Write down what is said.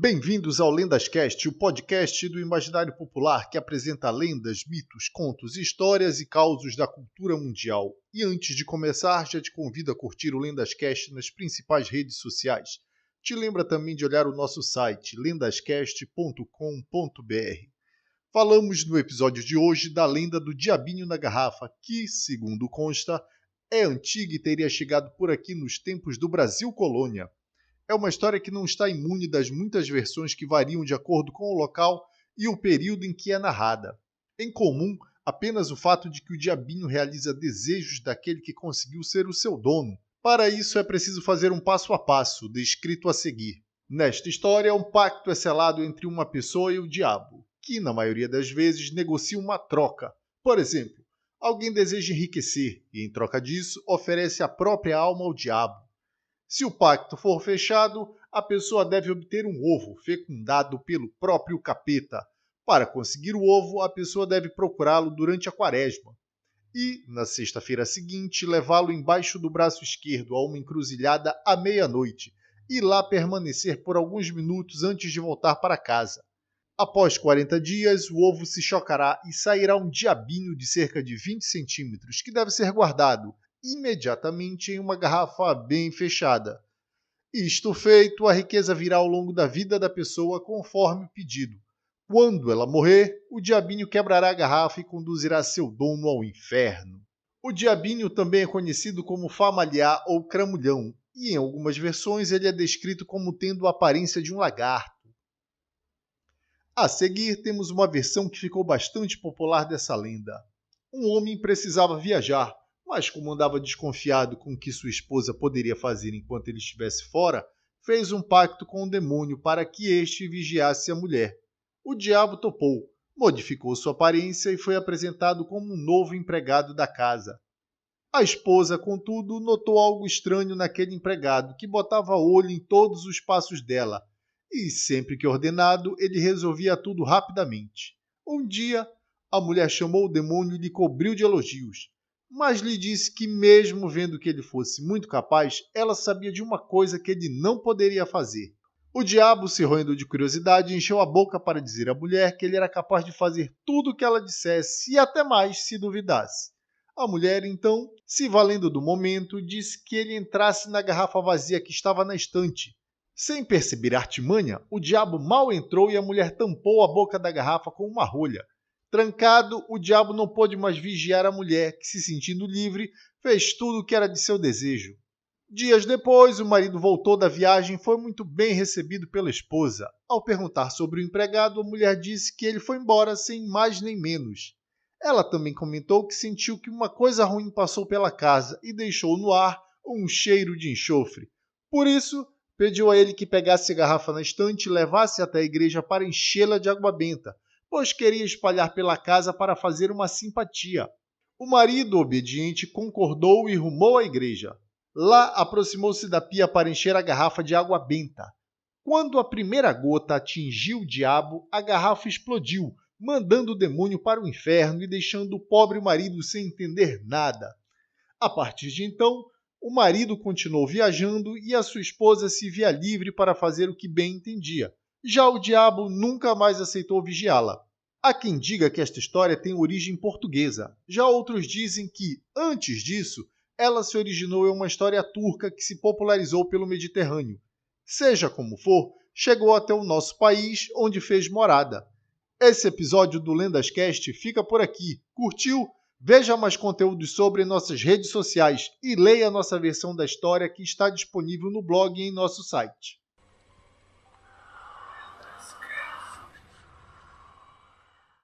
Bem-vindos ao LendasCast, o podcast do imaginário popular que apresenta lendas, mitos, contos, histórias e causos da cultura mundial. E antes de começar, já te convido a curtir o LendasCast nas principais redes sociais. Te lembra também de olhar o nosso site, lendascast.com.br. Falamos no episódio de hoje da lenda do Diabinho na Garrafa, que, segundo consta, é antiga e teria chegado por aqui nos tempos do Brasil Colônia. É uma história que não está imune das muitas versões que variam de acordo com o local e o período em que é narrada. Em comum, apenas o fato de que o diabinho realiza desejos daquele que conseguiu ser o seu dono. Para isso é preciso fazer um passo a passo, descrito a seguir. Nesta história, um pacto é selado entre uma pessoa e o diabo, que, na maioria das vezes, negocia uma troca. Por exemplo, alguém deseja enriquecer e, em troca disso, oferece a própria alma ao diabo. Se o pacto for fechado, a pessoa deve obter um ovo fecundado pelo próprio capeta. Para conseguir o ovo, a pessoa deve procurá-lo durante a quaresma. E, na sexta-feira seguinte, levá-lo embaixo do braço esquerdo a uma encruzilhada à meia-noite e lá permanecer por alguns minutos antes de voltar para casa. Após 40 dias, o ovo se chocará e sairá um diabinho de cerca de 20 centímetros que deve ser guardado imediatamente em uma garrafa bem fechada. Isto feito, a riqueza virá ao longo da vida da pessoa conforme o pedido. Quando ela morrer, o diabinho quebrará a garrafa e conduzirá seu dono ao inferno. O diabinho também é conhecido como famaliar ou cramulhão, e em algumas versões ele é descrito como tendo a aparência de um lagarto. A seguir, temos uma versão que ficou bastante popular dessa lenda. Um homem precisava viajar, mas como andava desconfiado com o que sua esposa poderia fazer enquanto ele estivesse fora, fez um pacto com o demônio para que este vigiasse a mulher. O diabo topou, modificou sua aparência e foi apresentado como um novo empregado da casa. A esposa, contudo, notou algo estranho naquele empregado, que botava olho em todos os passos dela, e sempre que ordenado, ele resolvia tudo rapidamente. Um dia, a mulher chamou o demônio e lhe cobriu de elogios, mas lhe disse que, mesmo vendo que ele fosse muito capaz, ela sabia de uma coisa que ele não poderia fazer. O diabo, se roendo de curiosidade, encheu a boca para dizer à mulher que ele era capaz de fazer tudo o que ela dissesse e até mais se duvidasse. A mulher, então, se valendo do momento, disse que ele entrasse na garrafa vazia que estava na estante. Sem perceber a artimanha, o diabo mal entrou e a mulher tampou a boca da garrafa com uma rolha. Trancado, o diabo não pôde mais vigiar a mulher, que, se sentindo livre, fez tudo o que era de seu desejo. Dias depois, o marido voltou da viagem e foi muito bem recebido pela esposa. Ao perguntar sobre o empregado, a mulher disse que ele foi embora sem mais nem menos. Ela também comentou que sentiu que uma coisa ruim passou pela casa e deixou no ar um cheiro de enxofre. Por isso, pediu a ele que pegasse a garrafa na estante e levasse até a igreja para enchê-la de água benta, pois queria espalhar pela casa para fazer uma simpatia. O marido, obediente, concordou e rumou à igreja. Lá, aproximou-se da pia para encher a garrafa de água benta. Quando a primeira gota atingiu o diabo, a garrafa explodiu, mandando o demônio para o inferno e deixando o pobre marido sem entender nada. A partir de então, o marido continuou viajando e a sua esposa se via livre para fazer o que bem entendia. Já o diabo nunca mais aceitou vigiá-la. Há quem diga que esta história tem origem portuguesa. Já outros dizem que, antes disso, ela se originou em uma história turca que se popularizou pelo Mediterrâneo. Seja como for, chegou até o nosso país, onde fez morada. Esse episódio do LendasCast fica por aqui. Curtiu? Veja mais conteúdos sobre em nossas redes sociais e leia a nossa versão da história que está disponível no blog e em nosso site.